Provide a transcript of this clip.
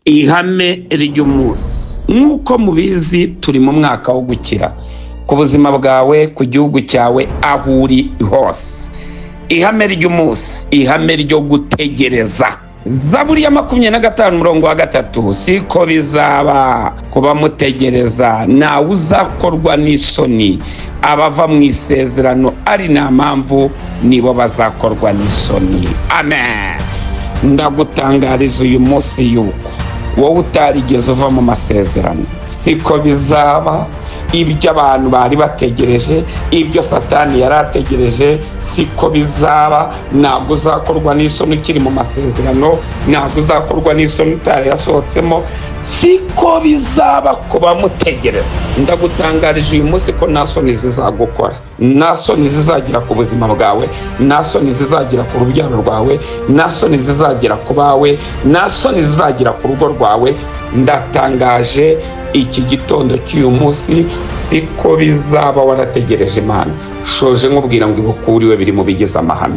ihame ry'umunsi. Nk'uko mubizi turi mu mwaka wo gukira ku buzima bwawe, ku gihugu cyawe, aho uri hose. Ihame ry'umunsi, ihame ryo gutegereza. Zaburi ya 25:3, siko bizaba kuba mutegereza, nawe uzakorwa n'isoni. Abava mu isezerano ari nta mpamvu nibo bazakorwa n'isoni. Amen. Ndagutangariza uyu munsi yuko wowe utarigeze uva mu masezerano, siko bizaba. Ibyo abantu bari bategereje, ibyo Satani yari ategereje, siko bizaba. Ntabwo uzakorwa n'isoni ukiri mu masezerano, ntabwo uzakorwa n'isoni utari yasohotsemo, siko bizaba kuba mutegereza. Ndagutangarije uyu munsi ko nta soni zizagukora, nta soni zizagira ku buzima bwawe, nta soni zizagira ku rubyaro rwawe, nta soni zizagira ku bawe, nta soni zizagira ku rugo rwawe. Ndatangaje iki gitondo cy'uyu munsi, siko bizaba warategereje Imana. Shoje nkubwira ngo ibukuriwe biri mu bigize amahame.